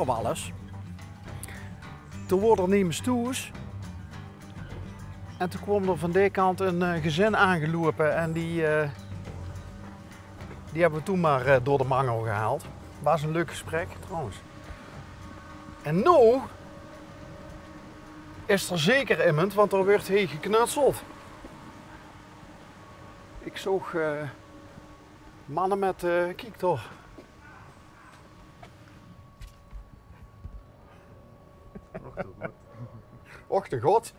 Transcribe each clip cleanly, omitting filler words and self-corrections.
horen we alles. Toen worden er niet stoes. En toen kwam er van die kant een gezin aangelopen en die hebben we toen maar door de mangel gehaald. Was een leuk gesprek trouwens. En nu is er zeker iemand, want er werd hier geknutseld. Ik zag mannen met, kijk toch. Och de god.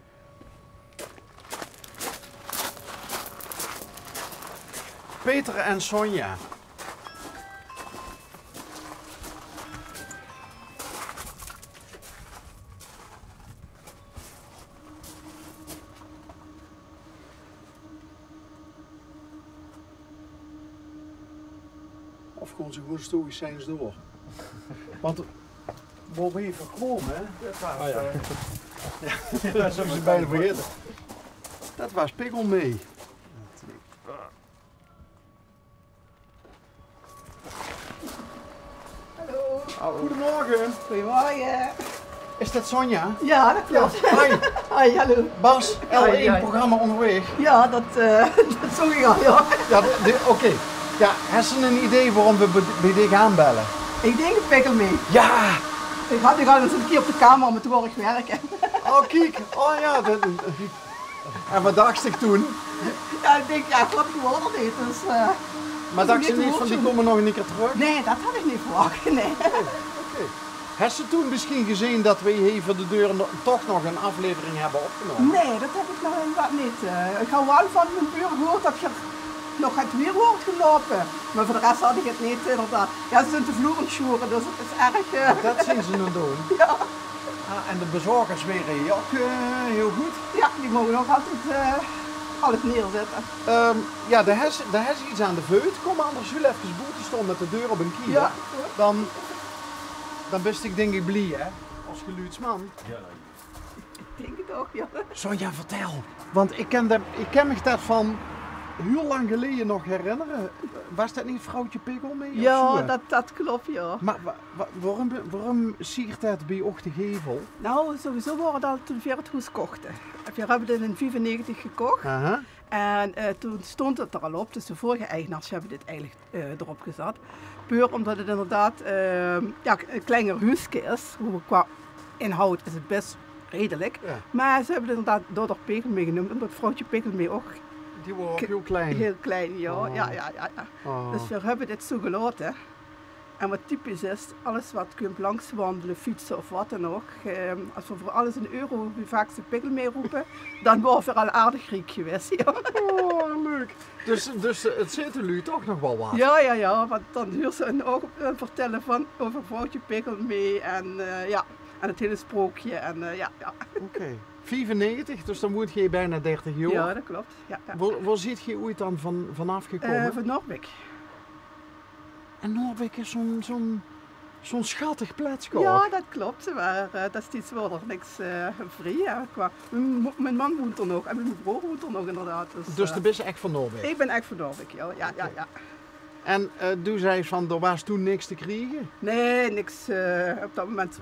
Peter en Sonja. Of gewoon zo goed stoïsch zijn ze door. Want waar we hier voorkomen, dat was, ja, dat hebben ze bijna vergeten. Dat was Piggel mee. Hallo. Goedemorgen. Goedemorgen. Is dat Sonja? Ja, dat klopt. Hoi. Hoi, hallo. Bas, L1 Hoi, hoi. programma onderweg. Ja, dat zag ik al, ja. Ja, oké. Ja, heb je een idee waarom we bij dit gaan bellen? Ik denk een pikkel mee. Ja! Ik had eens een keer op de kamer met toevallig werken. Oh kijk, oh ja. En wat dacht ik toen? Ja, ik denk, ja, klopt gewoon nog niet. Dus, Maar dacht je niet van die komen nog een keer terug? Nee, dat had ik niet verwacht, nee. Oké. Heb je toen misschien gezien dat we hier voor de deur toch nog een aflevering hebben opgenomen? Nee, dat heb ik nog inderdaad niet. Ik had wel van mijn buur gehoord dat je nog het weer wordt gelopen. Maar voor de rest had ik het niet inderdaad. Ja, ze zijn te vloer aan het sjoeren, dus het is erg... Dat zien ze nu doen. Ja. Ah, en de bezorgers weer hier ook heel goed. Ja, die mogen nog altijd alles neerzetten. Ja, daar is iets aan de veut. Kom anders heel even boete stond met de deur op een kier. Ja. Dan best ik denk ik blij, hè, als geluidsman. Ja. Ik denk het ook, ja. Sonja, vertel. Want ik ken me dat van heel lang geleden nog herinneren. Was dat niet vrouwtje Piggel mee? Ja, dat klopt, ja. Maar waarom siert dat bij Ochtergevel? Nou, sowieso waren dat toen we het huis kochten. We hebben het in 1995 gekocht. Aha. En toen stond het er al op, dus de vorige eigenaars hebben dit eigenlijk erop gezet. Puur omdat het inderdaad ja, een kleiner huisje is. Qua inhoud is het best redelijk. Ja. Maar ze hebben het inderdaad door Piggel mee genoemd, omdat vrouwtje Piggel mee ook Die waren ook heel klein. heel klein, ja. Oh. Ja. Oh. Dus we hebben dit zo gelaten. En wat typisch is, alles wat kunt langs wandelen, fietsen of wat dan ook. Als we voor alles een euro wie vaak ze Piggel mee roepen, dan worden we al aardig Griek geweest. Ja. Oh, leuk. Dus het zit er nu toch nog wel wat. Ja, want dan huurt ze ook vertellen van over vrouwtje Piggel mee en ja, en het hele sprookje en ja. Oké. 95, dus dan moet je bijna 30 jaar. Ja, dat klopt. Ja. Waar zit je ooit dan vanaf gekomen? Van Noordwijk. En Noordwijk is zo'n schattig plaatsje. Ja, dat klopt. Maar dat is iets waar er niks vrij. Mijn man woont er nog en mijn broer woont er nog inderdaad. Dus je bent echt van Noordwijk? Ik ben echt van Noordwijk, ja. En toen zei van, er was toen niks te krijgen? Nee, niks. Op dat moment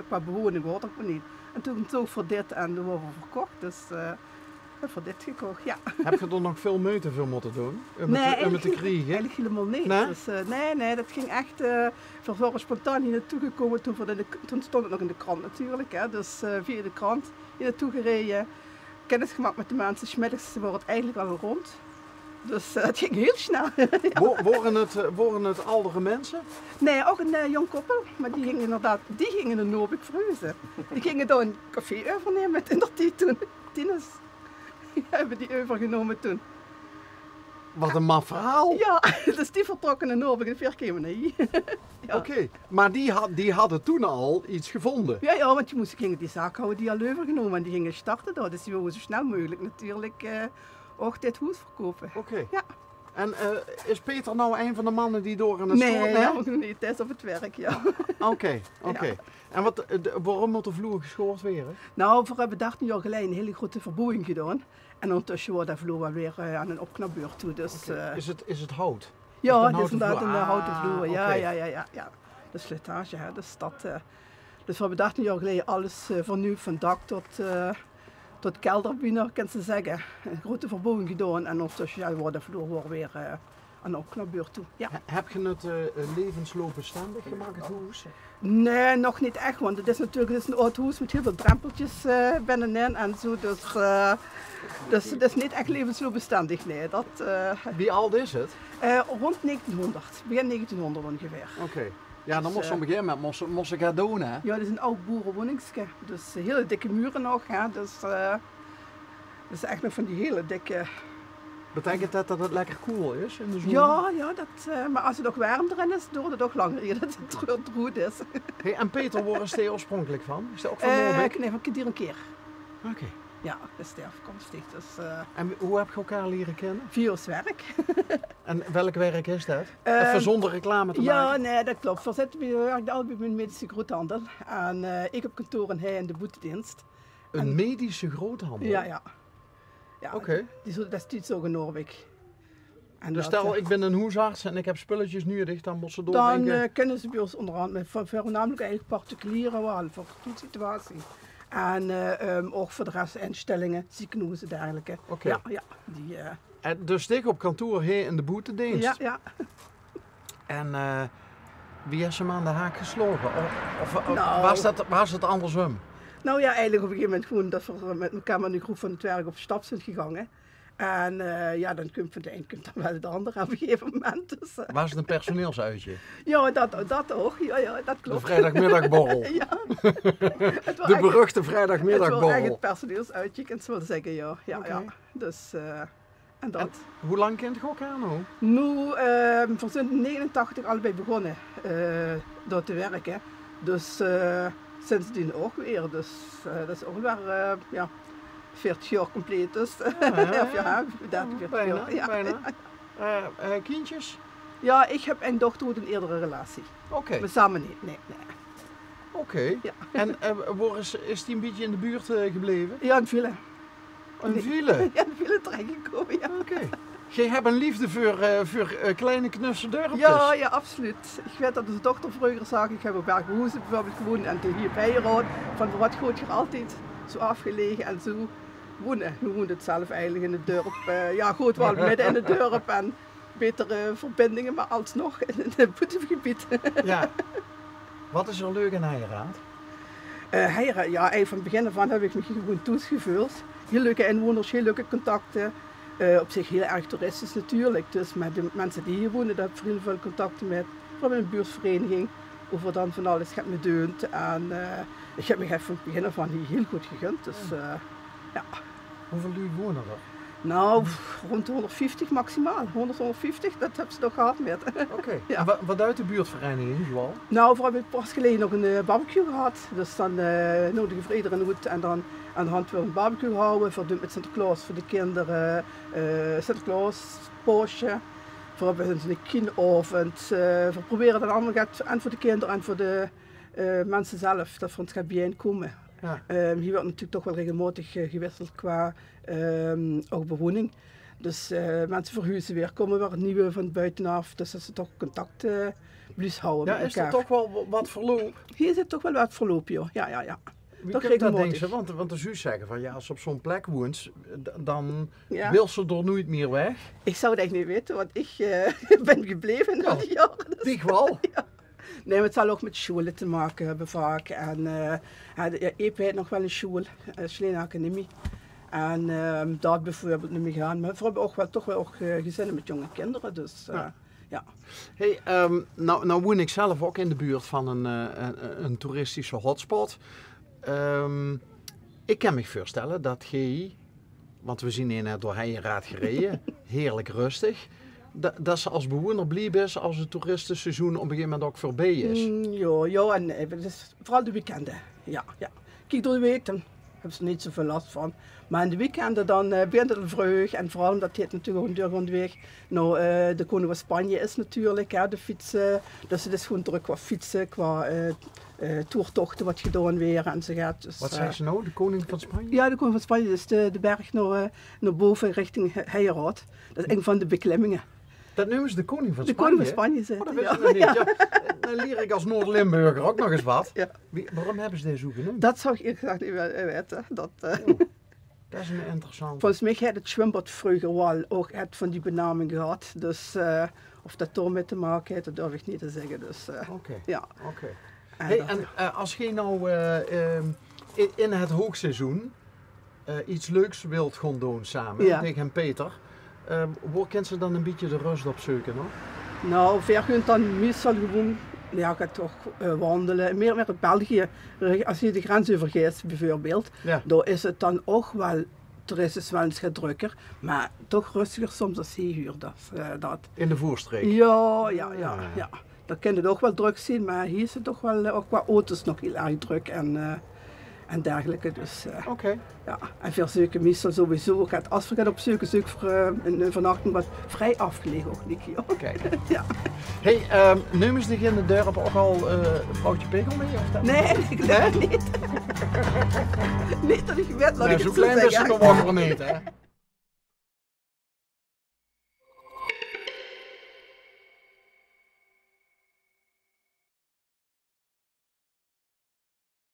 qua bewoning hoorde ik me niet. En toen toch voor dit en toen hebben we verkocht. Dus voor dit gekocht, ja. Heb je er nog veel moeite voor moeten doen? Om het te krijgen? Eigenlijk helemaal niet. Nee? Dus, nee, dat ging echt. We waren spontaan hier naartoe gekomen. Toen stond het nog in de krant natuurlijk. Hè, dus via de krant hier naartoe gereden. Kennis gemaakt met de mensen. 's Middags wordt het eigenlijk al rond. Dus het ging heel snel. Ja. Waren het oudere mensen? Nee, ook een jong koppel. Maar die gingen inderdaad, in Noordwijk verhuizen. Die gingen daar een café overnemen met inderdaad toen. Tieners. Die hebben die overgenomen toen. Wat een maf verhaal. Ja, dus die vertrokken naar Noordwijk en 4 keer naar hier. Ja. Oké, maar die hadden toen al iets gevonden. Ja, want gingen die zaak houden die al overgenomen en die gingen starten daar. Dus die wilden zo snel mogelijk natuurlijk ook dit huis verkopen. Oké. Ja. En is Peter nou een van de mannen die door aan het Nee, school? helemaal niet. Het is op het werk, ja. Oké. Ja. En waarom moet de vloer geschoord worden? Nou, we hebben 13 jaar geleden een hele grote verbouwing gedaan. En ondertussen wordt de vloer weer aan een opknapbeurt toe. Dus, Is het hout? ja, het het een is inderdaad houten een vloer? houten vloer. Ja, oké. ja. De slijtage, hè. Dus dat, Dus we hebben 13 jaar geleden alles vernieuwd, van dak tot kelder, kan ze zeggen. Een grote verbouwing gedaan en ondertussen worden we weer aan de opknapbeurt toe. Ja. Heb je het levensloopbestendig gemaakt, het huis? Nee, nog niet echt, want het is natuurlijk een oud huis met heel veel drempeltjes binnenin en zo. Dus het is niet echt levensloopbestendig, nee. Wie oud is het? Rond 1900, begin 1900 ongeveer. Oké. Ja, dan moest op een gegeven moment moest ik gaan doen, hè? Ja, dat is een oud boerenwoningske. Dus hele dikke muren nog, hè. Dus dat is echt nog van die hele dikke... Betekent dat het lekker koel is in de zon? Ja, maar als het ook warm erin is, duurt het ook langer eer dat het goed is. Hey, en Peter, waar is hij oorspronkelijk van? Is hij ook van Noorwegen? Nee, van Kedierenkeer. Oké. Ja, dat is de afkomstig. Dus, en hoe heb je elkaar leren kennen? via ons werk. En welk werk is dat? Even zonder reclame te maken? Ja, nee, dat klopt. We werken altijd bij een medische groothandel. En ik op kantoor en hij in de boetedienst. Een medische groothandel? Ja. Oké. Dat is niet zo in Noorwegen. Dus stel, ik ben een huisarts en ik heb spulletjes nodig, dan moeten ze Dan kunnen ze bij ons onderhand met voornamelijk eigenlijk particuliere wel voor de situatie. En ook voor de rest instellingen, ziekenhuizen en dergelijke. Oké. Ja. En dus ik op kantoor hier in de boetedienst? Ja. En wie is hem aan de haak geslagen? Of Nou, was het andersom? Nou ja, eigenlijk op een gegeven moment gewoon dat we met elkaar met een groep van het werk op stap zijn gegaan. En dan komt van de een komt dan wel de ander op een gegeven moment. Dus, Was het een personeelsuitje? Ja, dat ook. Ja, dat klopt. De vrijdagmiddagborrel. Ja. De beruchte vrijdagmiddagborrel. Het was echt het personeelsuitje, kan je wel zeggen, ja. Okay. Ja. Dus, en dat. En hoe lang kent je elkaar nou? Nu, we zijn in 89 allebei begonnen door te werken. Dus sindsdien ook weer. Dus dat is ook weer 40 jaar compleet. Dus. Ja, 30, 40 bijna, jaar. bijna. Kindjes? Ja, ik heb een dochter uit een eerdere relatie. Oké. We samen niet, nee. Oké. Ja. En is die een beetje in de buurt gebleven? Ja, een file. Een file? Ja, een file terechtgekomen, ja. Oké. Jij hebt een liefde voor kleine knusse dorpjes? Ja, absoluut. Ik weet dat onze dochter vroeger zag, ik heb op Berghoezen bijvoorbeeld gewoond en toen hier bij Heiraat, van wat goed je altijd zo afgelegen en zo wonen. Nu woont het zelf eigenlijk in het dorp. Goed, wel midden in het dorp en betere verbindingen, maar alsnog in het boetegebied. Ja. Wat is er leuk in Heiraat? Eigenlijk van het begin af aan heb ik me gewoon toegevoeld. Heel leuke inwoners, heel leuke contacten. Op zich heel erg toeristisch natuurlijk. Dus met de mensen die hier wonen, daar heb ik heel veel contacten met. Vooral met een buurtvereniging. Over dan van alles gaat me deunt. En ik heb me van het begin af aan hier heel goed gegund. Dus ja. Hoeveel jullie wonen er? Nou, rond de 150 maximaal. 150, dat hebben ze nog gehad met. Oké. Ja. Wat uit de buurtvereniging zoal? Nou, vooral heb ik pas geleden nog een barbecue gehad. Dus dan nodigen voor iedereen goed en dan aan de hand weer een barbecue houden. Voor met Sinterklaas voor de kinderen, Sinterklaas poosje. Voor een kinderavond. We proberen dat allemaal en voor de kinderen en voor de mensen zelf, dat voor ons gaat bijeenkomen. Ja. Hier wordt natuurlijk toch wel regelmatig gewisseld qua ook bewoning. Dus mensen verhuizen weer, komen weer nieuwe van buitenaf. Dus dat ze toch contact blijven houden met elkaar. Is er toch wel wat verloop? Hier zit toch wel wat verloop, joh. Ja. Wie toch kunt dat regelmatig. denken? Want de zus zeggen van ja, als ze op zo'n plek woont, dan Ja. wil ze er nooit meer weg. Ik zou het echt niet weten, want ik ben gebleven na die jaren. Dus, Dich wel. nee, maar het zal ook met scholen te maken hebben vaak. En Epe heeft nog wel een school, Sleene Academie. En daar bijvoorbeeld niet mee gaan. Maar we hebben ook wel, toch wel ook gezinnen met jonge kinderen. Dus ja. Hey, nou woon ik zelf ook in de buurt van een toeristische hotspot. Ik kan me voorstellen dat jij, want we zien hier net door Heiraat gereden, heerlijk rustig. Dat ze als bewoner blij is als het toeristenseizoen op een gegeven moment ook voorbij is. Ja, en nee, dus vooral de weekenden. Ja. Kijk, door de week dan hebben ze er niet zoveel last van. Maar in de weekenden dan begint het vroeg en vooral omdat het natuurlijk ook een deur van de weg. Nou, de koning van Spanje is natuurlijk, de fietsen. Dus het is gewoon druk qua fietsen, qua toertochten wat gedaan weer en zo gaat. Dus, Wat zei ze nou, de koning van Spanje? Ja, de koning van Spanje, dus de berg naar boven richting Heiraat. Dat is een van de beklimmingen. Dat noemen ze de koning van De Spanje. koning van Spanje zit. Oh, dat wist ik nog niet. Ja. Dan leer ik als Noord-Limburger ook nog eens wat. Ja. Waarom hebben ze deze zo genoemd? Dat zou ik eerlijk gezegd niet weten. Dat, Dat is een interessant. volgens mij had het zwembad vroeger wel ook van die benaming gehad. Dus of dat daarmee te maken heeft, dat durf ik niet te zeggen. Dus, Oké. ja. Oké. En Hey, dat- en als je nou in het hoogseizoen iets leuks wilt gaan doen samen Ja. tegen Peter, waar kent ze dan een beetje de rust op zoeken? No? Nou, ver kunt dan meestal gewoon, ja, gaat toch wandelen. Meer met België, als je de grens overgeeft bijvoorbeeld, Ja. daar is het dan ook wel, er is het wel eens wat drukker, maar toch rustiger soms als hier. Dat. In de voorstreek. Ja. Dat kan het ook wel druk zien, maar hier is het toch wel, ook qua auto's nog heel erg druk en dergelijke. Dus, Oké. ja. En veel zoeken meestal sowieso, als we gaan op zoek voor een vernachting wat vrij afgelegen ook niet hier. Oké. Ja. Hey, nemen ze in de dorp ook al vrouwtje Pegel mee? Of dat? Nee, ik niet. Niet dat ik weet, laat Nee, ik zo het zo klein is ze zeggen. gewoon nog niet, hè?